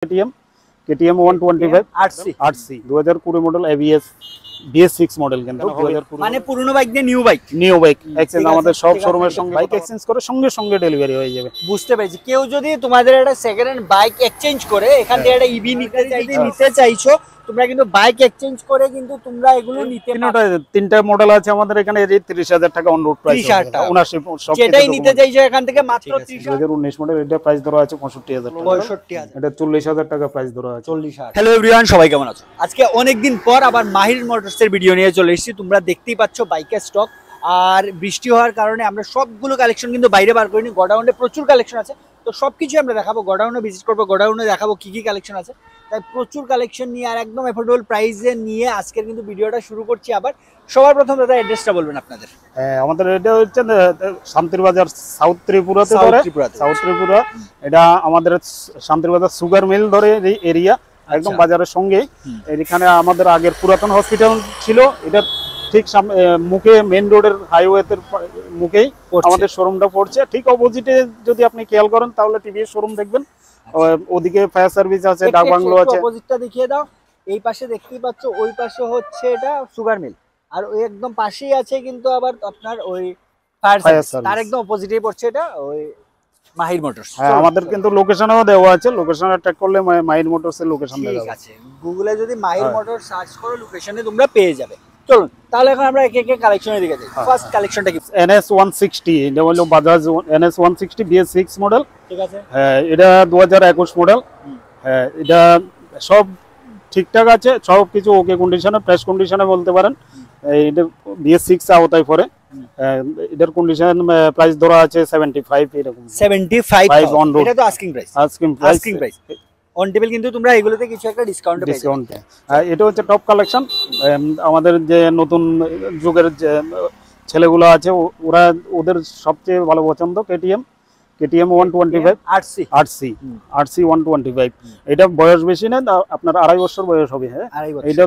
KTM KTM 125 8C 2020 model ABS BS6 model কিন্তু 2020 মানে পুরনো বাইক দিয়ে নিউ বাইক এক্সচেঞ্জ আমাদের সব শোরুমের সঙ্গে বাইক এক্সচেঞ্জ করে সঙ্গে ডেলিভারি হয়ে যাবে। বুঝতে পেরেছি। কেউ যদি তোমাদের একটা সেকেন্ড হ্যান্ড বাইক এক্সচেঞ্জ করে এখান থেকে একটা ইভি নিতে চাইছো, তোমরা কিন্তু বাইক এক্সচেঞ্জ করে কিন্তু তোমরা এগুলো নিতে পারো। তিনটা মডেল আছে আমাদের এখানে, এই 30000 টাকা অন রোড প্রাইস, 79 সব যেটাই নিতে চাইছো এখান থেকে মাত্র 2019 মডেল। এটা প্রাইস ধরা আছে 65000 টাকা, 65000, এটা 40000 টাকা প্রাইস ধরা আছে 40000। হ্যালো এভরিওয়ান, সবাই কেমন আছো? আজকে অনেকদিন পর আবার মাহির মোটরসের ভিডিও নিয়ে চলে এসেছি। তোমরা দেখতেই পাচ্ছ বাইকের স্টক, আর বৃষ্টি হওয়ার কারণে আমরা সবগুলো কালেকশন কিন্তু বাইরে বার করিনি। গোডাউনে প্রচুর কালেকশন আছে, তো সবকিছু আমরা দেখাবো। গোডাউনে ভিজিট করবো, গোডাউনে দেখাবো কি কি কালেকশন আছে। তাই প্রচুর কালেকশন নিয়ে আর একদম এফোর্ডেবল প্রাইসে নিয়ে আজকের কিন্তু ভিডিওটা শুরু করছি। আবার সবার প্রথম দাদা অ্যাড্রেসটা বলবেন আপনাদের। আমাদের এটা হচ্ছে শান্তির বাজার, সাউথ ত্রিপুরাতে ধরে, সাউথ ত্রিপুরা। এটা আমাদের শান্তির বাজার সুগার মিল ধরে এই এরিয়া, একদম বাজারের সঙ্গে। এখানে আমাদের আগের পুরাতন হসপিটাল ছিল, এটা ঠিক মুখে মেইন রোডের হাইওয়েতে মুখেই আমাদের শোরুমটা পড়ছে। ঠিক অপোজিটে যদি আপনি খেয়াল করেন তাহলে টিভিএস শোরুম দেখবেন, ওদিকে ফায়ার সার্ভিস আছে, ডাক বাংলো আছে। অপোজিটটা দেখিয়ে দাও। এই পাশে দেখতেই পাচ্ছ, ওই পাশে হচ্ছে এটা সুগার মিল, আর ওই একদম পাশেই আছে কিন্তু আবার আপনার ওই ফায়ার সার্ভিস, তার একদম অপোজিটেই পড়ছে এটা ওই মাহির মোটরস। হ্যাঁ, আমাদের কিন্তু লোকেশনও দেওয়া আছে, লোকেশনে ট্যাগ করলে মাহির মোটরসের লোকেশন দেওয়া ঠিক আছে। গুগলে যদি মাহির মোটরস সার্চ করো লোকেশনে তোমরা পেয়ে যাবে। চলুন তাহলে এখন আমরা এক এক কালেকশনের দিকে যাই। ফার্স্ট কালেকশনটা কি? NS 160, এটা হলো বাজাজ NS 160 BS6 মডেল। ঠিক আছে। হ্যাঁ, এটা 2021 মডেল। হ্যাঁ, এটা সব ঠিকঠাক আছে, সব কিছু ওকে কন্ডিশনে, ফ্রেশ কন্ডিশনে বলতে পারেন। এটা BS6 আওতায় পড়ে। এটার কন্ডিশন প্রাইস ধরা আছে 75 এরকম। 75 অন রোড, এটা তো আস্কিং প্রাইস। অন টেবিল কিন্তু তোমরা এগুলোতে কিছু একটা ডিসকাউন্ট পেয়ে যাবে। এটা হচ্ছে টপ কালেকশন। আমাদের যে নতুন যুগের যে ছেলেগুলো আছে ওরা, ওদের সবচেয়ে ভালো পছন্দ KTM 125 8C 125। এটা বয়স বেশি না, আপনার 2.5 বছর বয়স হবে। হ্যাঁ, এটা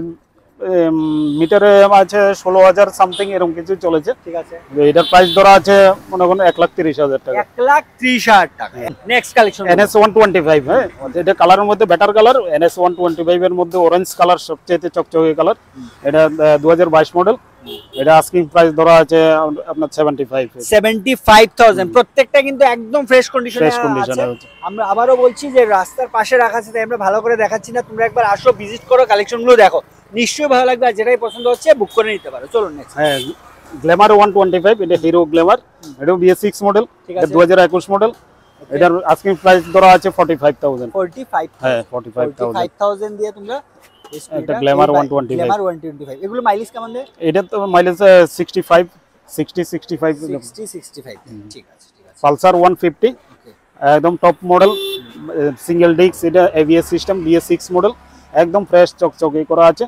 মিটারে আছে 16000 সামথিং এরকম কিছু চলেছে। ঠিক আছে। এটার প্রাইস ধরা আছে মনে করেন 1,30,000 টাকা। 1,30,000 টাকা। Next collection NS 125। হ্যাঁ, এটা কালারের মধ্যে বেটার কালার। NS 125 এর মধ্যে অরেঞ্জ কালার সবচেয়ে চকচকে কালার। এটা 2022 মডেল। এটা আস্কিং প্রাইস ধরা আছে আপনার 75,000। প্রত্যেকটা কিন্তু একদম ফ্রেশ কন্ডিশনে আছে। আমরা আবারও বলছি যে রাস্তার পাশে রাখা আছে, তাই আমরা ভালো করে দেখাচ্ছি না। তোমরা একবার আসো, ভিজিট করো, কালেকশনগুলো দেখো, নিশ্চয়ই ভালো লাগবে। আর যেটাই পছন্দ হচ্ছে বুক করে নিতে পারো। চলুন নেক্সট। হ্যাঁ, গ্ল্যামার 125, এটা হিরো গ্ল্যামার। এটা BS6 মডেল, এটা 2021 মডেল। এটার আস্কিং প্রাইস ধরা আছে 45,000। 45। হ্যাঁ, 45,000 দিয়ে তোমরা এটা গ্ল্যামার 125। এগুলো মাইলেজ কেমন দেয়? এটা তো মাইলেজ 65 65। ঠিক আছে। পালসার 150, একদম টপ মডেল, সিঙ্গেল ডিস্ক। এটা ABS সিস্টেম, BS6 মডেল, একদম ফ্রেশ চকচকে করা আছে।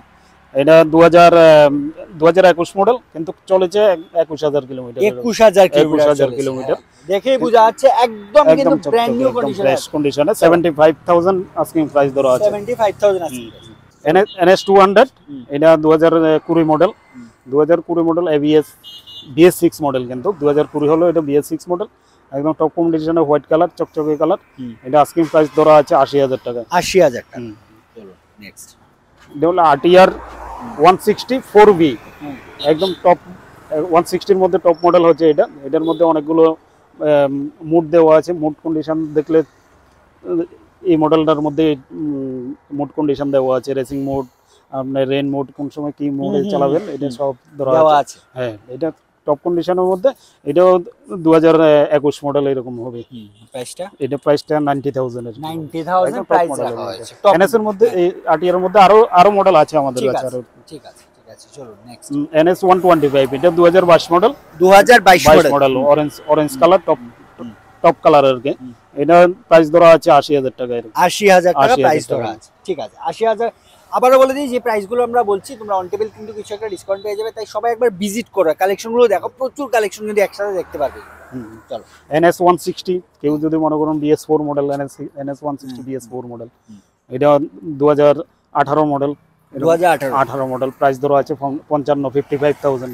এটা 2021 মডেল, কিন্তু চলেছে 21000 কিলোমিটার। 21000 কিলোমিটার দেখেই বোঝা যাচ্ছে একদম কিন্তু ব্র্যান্ড নিউ কন্ডিশনে। 75,000 আস্কিং প্রাইস ধরা আছে। 75,000 আস্কিং। NS 200, এটা 2020 model. 2020 model ABS BS6 model, কিন্তু 2020 হলো। এটা BS6 মডেল, একদম টপ কন্ডিশনে, হোয়াইট কালার, চকচকে কালার। এটা আস্কিং প্রাইস ধরা আছে 80,000 টাকা। 80,000 টাকা। চলো নেক্সট। এটা হলো RTR 160 4V, একদম টপ 160 এর মধ্যে টপ মডেল হচ্ছে এটা। এটার মধ্যে অনেকগুলো মুড দেওয়া আছে। মুড কন্ডিশন দেখলে এই মডেলটার মধ্যে মুড কন্ডিশন দেওয়া আছে, রেসিং মোড, আপনার রেন মোড, কোন সময় কি মোডে চালাবেন, এটা সব ধরা আছে। হ্যাঁ, এটা টপ কন্ডিশনের মধ্যে। এটাও 2021 মডেল এরকম হবে। প্রাইসটা? এটা প্রাইসটা 90,000 এর। 90,000 প্রাইস রাখা হয়েছে। NS এর মধ্যে, এই RTR এর মধ্যে আরো মডেল আছে আমাদের কাছে। ঠিক আছে। চলো নেক্সট। NS 125, এটা 2022 model. 2022 model, orange colour, top colour আর কি। এটা প্রাইস ধরা আছে 80,000 টাকা। 80,000 টাকা প্রাইস ধরা আছে। ঠিক আছে, 80,000। আবারও বলে দিই যে প্রাইসগুলো আমরা বলছি, তোমরা অন টেবিল কিন্তু কিছু একটা ডিসকাউন্ট পেয়ে যাবে। তাই সবাই একবার ভিজিট করো, কালেকশনগুলো দেখো, প্রচুর কালেকশন কিন্তু একসাথে দেখতে পারবে। চলো NS 160, কেউ যদি মনে করুন BS4 model, NS 160 BS4 model. এটা 2018 মডেল। 2018 মডেল, প্রাইস ধরা আছে 55,000।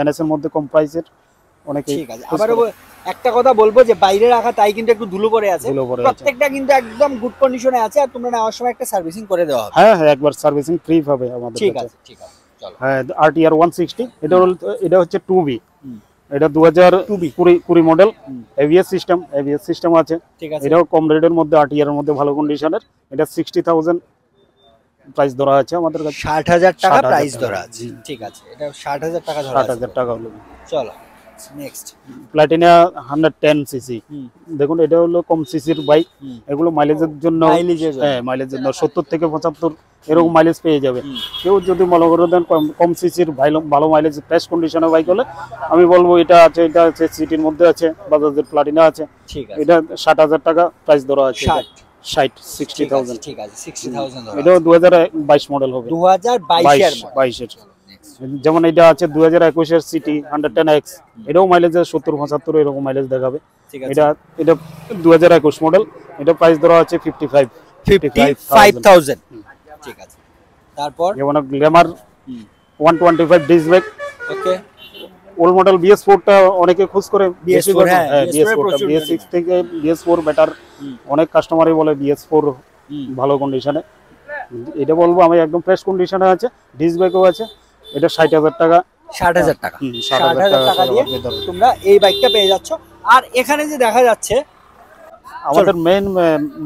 NS এর মধ্যে কম প্রাইসের অনেকে ঠিক আছে। আবারও একটা কথা বলবো যে বাইরে রাখা তাই কিন্তু একটু ধুলো পড়ে আছে, প্রত্যেকটা কিন্তু একদম গুড কন্ডিশনে আছে, আর তোমরা নেওয়ার সময় একটা সার্ভিসিং করে দেওয়া হবে। হ্যাঁ হ্যাঁ, একবার সার্ভিসিং ফ্রি পাবে আমাদের ঠিক কাছে। আছে ঠিক আছে, চলো। হ্যাঁ, RTR 160, এটা হচ্ছে 2B, এটা 2020 মডেল, এবিএস সিস্টেম আছে। ঠিক আছে, এটাও কম রেটের মধ্যে, RTR এর মধ্যে ভালো কন্ডিশনের। এটা 60,000 প্রাইস ধরা আছে আমাদের কাছে। 60,000 টাকা 60,000 প্রাইস টাকা। ধরা আছে। ঠিক আছে, এটা 60,000 টাকা ধরা আছে। 60,000 টাকা হলো। চলো নেক্সট। প্লাটিনা 110 সিসি, দেখুন এটা হলো কম সিসির বাইক। এগুলো মাইলেজের জন্য, হ্যাঁ মাইলেজের জন্য 70 থেকে 75 এরকম মাইলেজ পেয়ে যাবে। কেউ যদি মনে করে দেন কম সিসির ভালো মাইলেজ ফ্রেশ কন্ডিশনের বাইক হলে, আমি বলবো এটা আছে সিটির মধ্যে আছে, বাজাজের প্লাটিনা আছে। ঠিক আছে, এটা 60,000 টাকা প্রাইস ধরা আছে। 60,000। ঠিক আছে, 60,000 ধরা। এটাও 2022 মডেল হবে। 2022 এর মডেল। যেমন এটা আছে 2021 এর সিটি 110X, এটাও মাইলেজ 70-75 এরকম মাইলেজ দেখাবে। এটা 2021 মডেল, এটা প্রাইস ধরা আছে 55,000। ঠিক আছে, তারপর যেমন গ্ল্যামার 125 ডিস্ক ব্রেক। ওকে, ওল্ড মডেল BS4 টা অনেকে খোঁজ করে, BS4, হ্যাঁ BS4 টা, BS6 থেকে BS4 বেটার। অনেক কাস্টমারই বলে BS4 ভালো কন্ডিশনে। এটা বলবো আমি একদম ফ্রেশ কন্ডিশনে আছে, ডিস্ক ব্রেকও আছে। এটা 60,000 টাকা। 60,000 টাকা, 60,000 টাকা দিয়ে তোমরা এই বাইকটা পেয়ে যাচ্ছ। আর এখানে যে দেখা যাচ্ছে আমাদের মেইন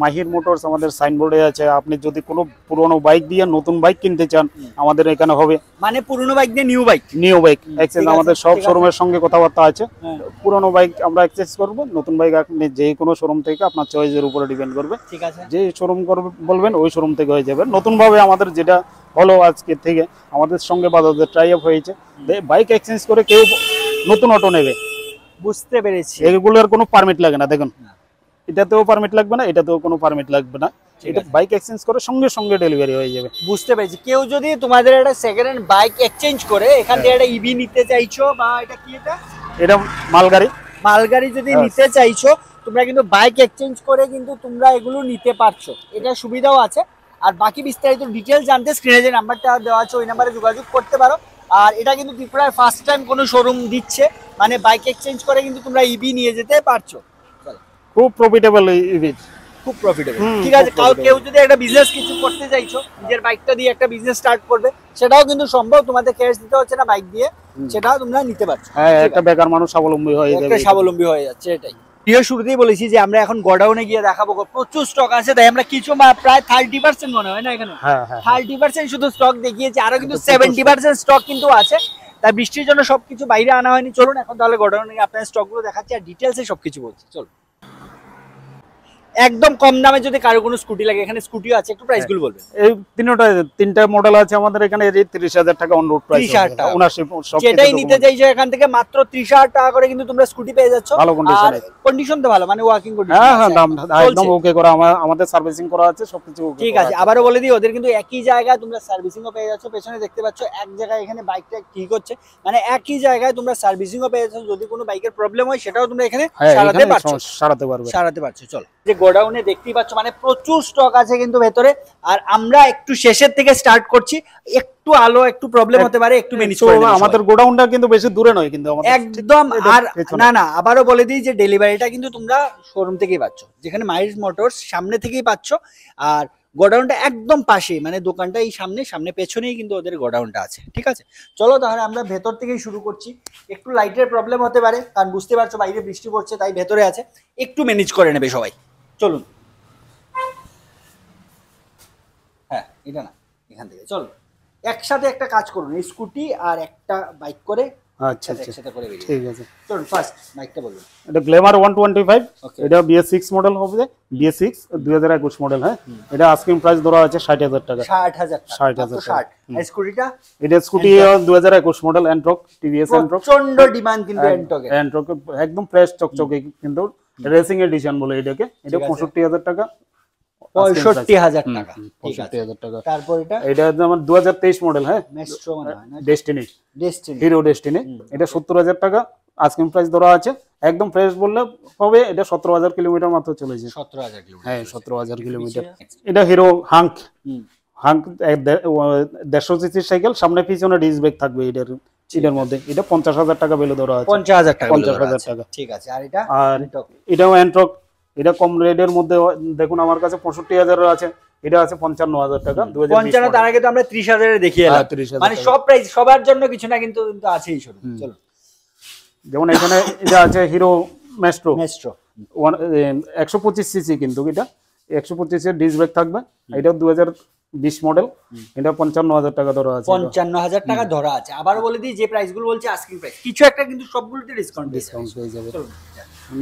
মাহির মোটরস আমাদের সাইনবোর্ডে আছে। আপনি যদি কোনো পুরনো বাইক দিয়ে নতুন বাইক কিনতে চান, আমাদের এখানে হবে। মানে পুরনো বাইক দিয়ে নিউ বাইক এক্সচেঞ্জ, আমাদের সব শোরুমের সঙ্গে কথাবার্তা আছে। পুরনো বাইক আমরা এক্সচেঞ্জ করব, নতুন বাইক আপনি যে কোনো শোরুম থেকে, আপনার চয়েসের উপরে ডিপেন্ড করবে। ঠিক আছে, যে শোরুম করবে বলবেন ওই শোরুম থেকে হয়ে যাবে। নতুন ভাবে আমাদের যেটা হলো আজকে থেকে, আমাদের সঙ্গে বাজাজের টাই আপ হয়েছে। বাইক এক্সচেঞ্জ করে কেউ নতুন অটো নেবে, বুঝতে পেরেছি। এগুলোর কোনো পারমিট লাগে না। দেখুন এটাতেও পারমিট লাগবে না, এটাতেও কোনো পারমিট লাগবে না। এটা বাইক এক্সচেঞ্জ করে সঙ্গে সঙ্গে ডেলিভারি হয়ে যাবে। বুঝতে পেরেছি। কেউ যদি তোমাদের একটা সেকেন্ড হ্যান্ড বাইক এক্সচেঞ্জ করে এখান থেকে একটা ইভি নিতে চাইছো, বা এটা কি, এটা মালগাড়ি যদি নিতে চাইছো, তোমরা কিন্তু বাইক এক্সচেঞ্জ করে কিন্তু তোমরা এগুলো নিতে পারছো। এটা সুবিধাও আছে। আর বাকি বিস্তারিত ডিটেইলস জানতে স্ক্রিনে যে নাম্বারটা দেওয়া আছে ওই নাম্বারে যোগাযোগ করতে পারো। আর এটা কিন্তু ত্রিপুরায় ফার্স্ট টাইম কোনো শোরুম দিচ্ছে, মানে বাইক এক্সচেঞ্জ করে কিন্তু তোমরা ইভি নিয়ে যেতে পারছো। খুব প্রফিটেবল ইভি, খুব প্রফিটেবল। ঠিক আছে, কেউ যদি একটা বিজনেস কিছু করতে চাইছো, নিজের বাইকটা দিয়ে একটা বিজনেস স্টার্ট করবে, সেটাও কিন্তু সম্ভব। তোমাদের ক্যাশ দিতে হচ্ছে না বাইক দিয়ে, সেটাও তোমরা নিতে পারছো। হ্যাঁ, একটা বেকার মানুষ স্বাবলম্বী হয়ে যাবে, একটা স্বাবলম্বী হয়ে যাচ্ছে। এটাই ভিডিও শুরুতেই বলেছি যে আমরা এখন গোডাউনে গিয়ে দেখাবো, প্রচুর স্টক আছে। তাই আমরা কিছু প্রায় 30% মনে হয় না এখানে, 30% শুধু স্টক দেখিয়েছি, আরো কিন্তু 70% স্টক কিন্তু আছে। তাই বৃষ্টির জন্য সবকিছু বাইরে আনা হয়নি। চলুন এখন তাহলে গোডাউনে গিয়ে আপনাদের স্টকগুলো দেখাচ্ছি আর ডিটেলসে সবকিছু বলছি। চলুন। একদম কম দামে যদি কারো কোনো স্কুটি লাগে, এখানে স্কুটিও আছে, একটু প্রাইস গুলো বলবেন। এই তিনটা মডেল আছে আমাদের এখানে। এই 30,000 টাকা অন রোড প্রাইস, 30,000 যেটাই নিতে চাইছো এখান থেকে মাত্র 30,000 টাকা করে কিন্তু তোমরা স্কুটি পেয়ে যাচ্ছ। ভালো কন্ডিশনে, কন্ডিশন তো ভালো, মানে ওয়ার্কিং কন্ডিশন। হ্যাঁ হ্যাঁ, একদম ওকে করা, আমাদের সার্ভিসিং করা আছে, সবকিছু ওকে। ঠিক আছে, আবারো বলে দিই, ওদের কিন্তু একই জায়গায় তোমরা সার্ভিসিংও পেয়ে যাচ্ছ। পেছনে দেখতে পাচ্ছ এক জায়গায় এখানে বাইকটা ঠিক হচ্ছে, মানে একই জায়গায় তোমরা সার্ভিসিংও পেয়ে যাচ্ছ। যদি কোনো বাইকের প্রবলেম হয় সেটাও তোমরা এখানে সারাতে পারছো। চলো, যে গোডাউনে দেখতেই পাচ্ছ মানে প্রচুর স্টক আছে কিন্তু ভেতরে। আর আমরা একটু শেষের থেকে স্টার্ট করছি, একটু আলো একটু প্রবলেম হতে পারে, একটু ম্যানেজ করে নেব। আমাদের গোডাউনটা কিন্তু বেশি দূরে নয় কিন্তু আমাদের একদম। আর না আবারও বলে দিই যে ডেলিভারিটা কিন্তু তোমরা শোরুম থেকেই পাচ্ছ, যেখানে মাহির মোটরস সামনে থেকেই পাচ্ছ। আর গোডাউনটা একদম পাশেই, মানে দোকানটা এই সামনে পেছনেই কিন্তু ওদের গোডাউনটা আছে। ঠিক আছে, চলো তাহলে আমরা ভেতর থেকেই শুরু করছি। একটু লাইটের প্রবলেম হতে পারে, কারণ বুঝতে পারছো বাইরে বৃষ্টি পড়ছে, তাই ভেতরে আছে, একটু ম্যানেজ করে নেবে সবাই। চলুন। হ্যাঁ, এটা না, এখান থেকে চলো একসাথে একটা কাজ করুন, এই স্কুটি আর একটা বাইক করে। আচ্ছা আচ্ছা, করে ঠিক আছে। চলুন ফার্স্ট বাইকটা বলুন। এটা গ্ল্যামার 125, এটা BS6 মডেল হবে, BS6 2021 মডেল। হ্যাঁ, এটা আস্কিং প্রাইস ধরা আছে 60,000 টাকা। 60,000 টাকা। এই স্কুটিটা, এটা scooty 2021 model Ntorq, TVS Ntorq. প্রচন্ড ডিমান্ড কিন্তু এন্ট্রক একদম ফ্রেশ চকচকে, কিন্তু রেসিং এডিশন বলে এটাকে। এটা 65,000 টাকা। 65,000 টাকা। 65,000 টাকা। তারপর এটা যেমন 2023 মডেল। হ্যাঁ, মেস্ট্রো মনে হয় না, ডেস্টিনি, হিরো ডেস্টিনি। এটা 70,000 টাকা আস্কিং প্রাইস ধরা আছে। একদম ফ্রেশ বললে হবে। এটা 17,000 কিলোমিটার মাত্র চলেছে। 17,000 কিলোমিটার। হ্যাঁ, 17,000 কিলোমিটার। এটা হিরো হাঙ্ক 150 সিসির সাইকেল, সামনে পিছনে ডিস্ক ব্রেক থাকবে। এটার এটার মধ্যে এটা 50,000 টাকা ভ্যালু ধরা আছে। 50,000 টাকা 50,000 টাকা। ঠিক আছে। আর এটা আর এটাও অ্যান্ট্রক, এটা কম রেটের মধ্যে দেখুন আমার কাছে 65,000 আছে, এটা আছে 55,000 টাকা 2020। 55 তার আগে তো আমরা 30,000 এ দেখিয়ে এলাম, 30,000 মানে সব প্রাইস সবার জন্য কিছু না কিন্তু আছেই শুরু। চলো যেমন এখানে এটা আছে হিরো ম্যাস্ট্রো মেস্ট্রো 125 সিসি, কিন্তু এটা 125 এর ডিস্ক ব্রেক থাকবে। এটা 2020 মডেল, এটা 55,000 টাকা ধরা আছে। 55,000 টাকা ধরা আছে। আবার বলে দিই যে প্রাইস গুলো বলছি আস্কিং প্রাইস, কিছু একটা কিন্তু সবগুলোতে ডিসকাউন্ট হয়ে যাবে।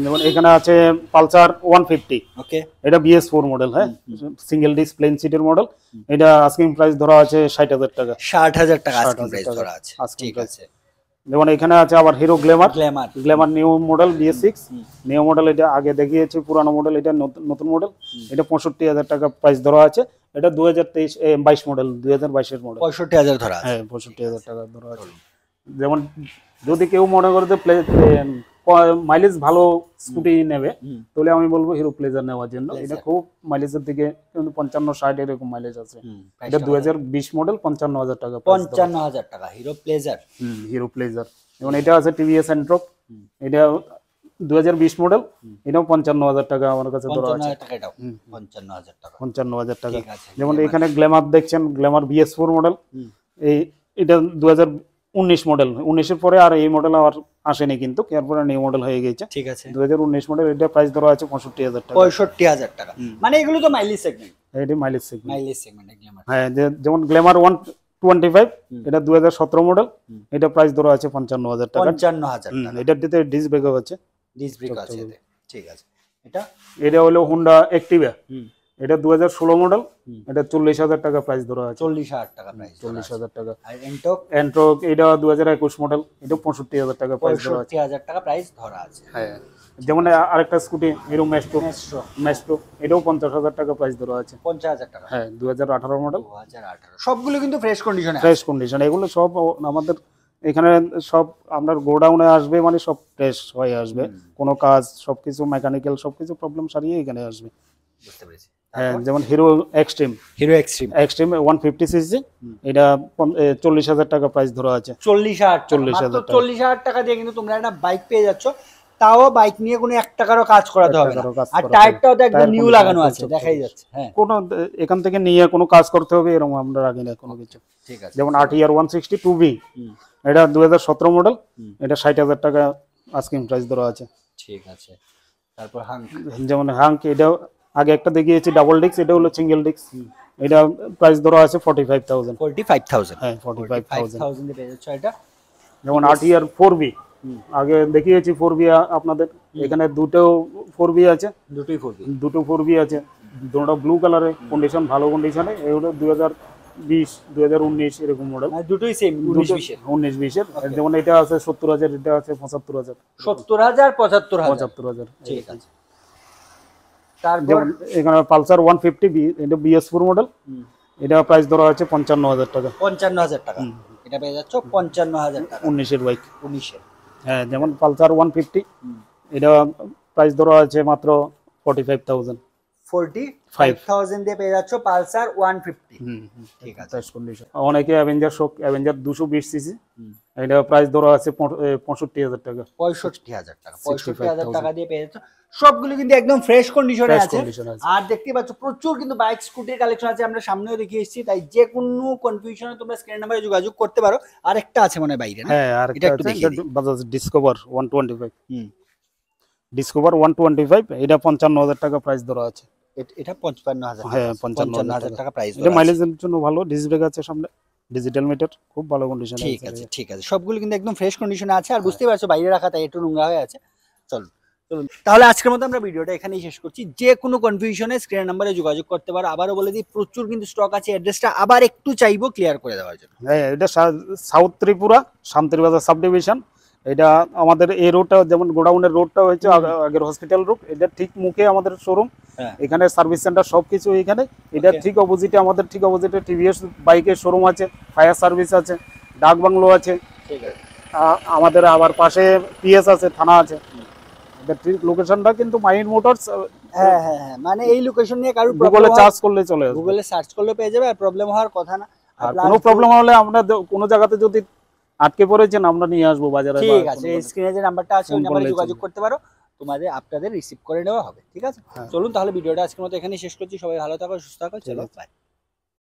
যেমন এখানে আছে পালসার 150, ওকে, এটা BS4 মডেল, হ্যাঁ সিঙ্গেল ডিস্ক প্লেন সিটের মডেল। এটা আস্কিং প্রাইস ধরা আছে 60,000 টাকা। 60,000 টাকা আস্কিং প্রাইস ধরা আছে। ঠিক আছে। যেমন এখানে আছে আবার hero Glamour new model BS6 new model, এটা আগে দেখিয়েছি পুরানো মডেল, এটা নতুন মডেল। এটা 65,000 টাকা প্রাইস ধরা আছে। এটা 2022 মডেল, 2022 এর মডেল। 65,000 ধরা আছে। হ্যাঁ 65,000 টাকা ধরা আছে। যেমন যদি কেউ মনে করে যে মাইলেজ ভালো স্কুটি নেবে, তাহলে আমি বলবো হিরো প্লেজার নেওয়ার জন্য। এটা খুব মাইলেজের দিকে 55-60 এরকম মাইলেজ আছে। এটা 2020 মডেল, 55,000 টাকা। 55,000 টাকা হিরো প্লেজার। Hero pleasure. যেমন এটা আছে TVS এন্ট্রক, এটা 2020 মডেল, এটাও 55,000 টাকা আমার কাছে ধরা আছে। 55,000 টাকা। 55,000 টাকা। যেমন এখানে গ্ল্যামার দেখছেন, গ্ল্যামার BS4 মডেল, এটা 2019 মডেল। 19 এর পরে আর এই মডেল আর আসেনি, কিন্তু এরপরে নিউ মডেল হয়ে গেছে। ঠিক আছে। 2019 মডেল, এটা প্রাইস ধরা আছে 65,000 টাকা। 65,000 টাকা, মানে এগুলো তো মাইলেজ সেগমেন্ট। এটা মাইলেজ সেগমেন্ট। গ্ল্যামার। হ্যাঁ যেমন গ্ল্যামার 125, এটা 2017 মডেল, এটা প্রাইস ধরা আছে 55,000 টাকা। 55,000 টাকা। এটার দিতে ডিস্ক ব্রেকও আছে। ডিস্ক ব্রেক আছে এতে। ঠিক আছে। এটা হলো হোন্ডা অ্যাক্টিভা, এটা 2016 মডেল, এটা 40,000 টাকা প্রাইস ধরা আছে। 40,000 টাকা প্রাইস। 40,000 টাকা। আর এন্ট্রক এটা 2021 মডেল, এটা 65,000 টাকা প্রাইস ধরা আছে। 65,000 টাকা প্রাইস ধরা আছে। হ্যাঁ যেমন আরেকটা স্কুটি হিরো ম্যাস্ট্রো, এটাও 50,000 টাকা প্রাইস ধরা আছে। 50,000 টাকা। হ্যাঁ 2018 মডেল। 2018 সবগুলো কিন্তু ফ্রেশ কন্ডিশনে। ফ্রেশ কন্ডিশন, এগুলো সব আমাদের এখানে সব আপনার গোডাউনে আসবে, মানে সব ফ্রেশ হয়ে আসবে। কোনো কাজ সবকিছু মেকানিক্যাল সবকিছু প্রবলেম সারিয়ে এখানে আসবে। বুঝতে পেরেছি। হ্যাঁ যেমন হিরো এক্সট্রিম 150 সিসি, এটা 40,000 টাকা প্রাইস ধরা আছে। 40,000 টাকা দিয়ে কিন্তু তোমরা একটা বাইক পেয়ে যাচ্ছ, তাও বাইক নিয়ে কোনো 1 টাকারও কাজ করাতে হবে না। আর টায়ারটাও তো একদম নিউ লাগানো আছে, দেখাই যাচ্ছে। হ্যাঁ কোনো এখান থেকে নিয়ে কোনো কাজ করতে হবে এরকম আমরা রাখি না কোনো কিছু। ঠিক আছে। যেমন RTR 160 2B, এটা 2017 মডেল, এটা 60,000 টাকা আস্কিং প্রাইস ধরা আছে। ঠিক আছে। তারপর হাঙ্ক, যেমন হাঙ্ক, এটা আগে একটা দেখিয়েছি ডাবল ডিস্ক, এটা হলো সিঙ্গেল ডিস্ক, এটা প্রাইস ধরা আছে 45,000। 45,000। হ্যাঁ 45,000 এ পেয়ে যাচ্ছ এটা। যেমন RTR 4B, আগে দেখিয়েছি 4B আপনাদের, এখানে দুটো 4B আছে, দুটো 4B আছে, দুটো ব্লু কালারে, কন্ডিশন ভালো কন্ডিশনে। এগুলো 2020 2019 এরকম মডেল, দুটোই সেম 19-20 এর। যেমন এটা আছে 70,000, এটা আছে 75,000। 70,000 75,000। ঠিক আছে। তারপর এখানে পালসার 150, এটা BS4 মডেল, এটা প্রাইস ধরা আছে 55,000 টাকা। 55,000 টাকা এটা পেয়ে যাচ্ছ। 55,000 টাকা 19 এর বাইক। 19 এর। হ্যাঁ যেমন পালসার 150, এটা প্রাইস ধরা আছে মাত্র 45,000। 45,000 দিয়ে পেয়ে যাচ্ছ পালসার 150। ঠিক আছে। অনেকে অ্যাভেঞ্জার 220 সিসি, এটা প্রাইস ধরা আছে 65,000 টাকা। 65,000 টাকা। 65,000 টাকা দিয়ে পেয়ে যাচ্ছ। সবগুলো কিন্তু একদম ফ্রেশ কন্ডিশনে আছে। আর দেখতেই পাচ্ছ প্রচুর কিন্তু বাইক স্কুটির কালেকশন আছে, আমরা সামনেও দেখিয়ে এসেছি। তাই যে কোনো কনফিউশনে তোমরা স্ক্রিন নাম্বারে যোগাযোগ করতে পারো। আরেকটা আছে মনে বাইরে না? হ্যাঁ আরেকটা আছে, বাজাজ ডিসকভার 125। ডিসকভার 125, এটা 55,000 টাকা প্রাইস ধরা আছে। এটা 55,000। হ্যাঁ 55,000 টাকা প্রাইস। এটা মাইলেজের জন্য ভালো, ডিস্ক ব্রেক আছে সামনে, ডিজিটাল মিটার, খুব ভালো কন্ডিশনে আছে। ঠিক আছে। ঠিক আছে। সবগুলো কিন্তু একদম ফ্রেশ কন্ডিশনে আছে। আর বুঝতেই পারছো বাইরে রাখা, তাই একটু নোংরা হয়ে আছে। চলো তাহলে আজকের মতো আমরা ভিডিওটা এখানেই শেষ করছি। যে কোনো কনফিউশনে স্ক্রিন নাম্বারে যোগাযোগ করতে পারো। আবারও বলে দিই প্রচুর কিন্তু স্টক আছে। অ্যাড্রেসটা আবার একটু চাইবো ক্লিয়ার করে দেওয়ার জন্য। হ্যাঁ এটা south Tripura Shantirbazar subdivision. এটা আমাদের এই রোডটা, যেমন গোডাউনের রোডটা হয়েছে আগের হসপিটাল রোড, এটা ঠিক মুখে আমাদের শোরুম। এখানে সার্ভিস সেন্টার সবকিছু এখানে। এটা ঠিক অপোজিটে, আমাদের ঠিক অপোজিটে TVS বাইকের শোরুম আছে, ফায়ার সার্ভিস আছে, ডাক বাংলো আছে। ঠিক আছে। আমাদের আবার পাশে PS আছে, থানা আছে। ঠিক লোকেশনটা কিন্তু মাহির মোটরস। হ্যাঁ হ্যাঁ হ্যাঁ, মানে এই লোকেশন নিয়ে কারো গুগলে সার্চ করলে চলে আসবে, গুগলে সার্চ করলে পেয়ে যাবে। আর প্রবলেম হওয়ার কথা না। আর কোনো প্রবলেম হলে আমরা কোনো জায়গাতে যদি আটকে পড়েছেন আমরা নিয়ে আসবো বাজারে। ঠিক বা আছে, কোনো- স্ক্রিনে যে নাম্বারটা আছে ওই ফোন নাম্বারে করলে যোগাযোগ চলবে। করতে পারো, আপনাদের রিসিভ করে নেওয়া হবে। ঠিক আছে, হ্যাঁ। চলুন তাহলে ভিডিওটা আজকের মতো এখানেই শেষ করছি। সবাই ভালো থাকো, সুস্থ থাকো, ঠিক চলো আছে। বাই।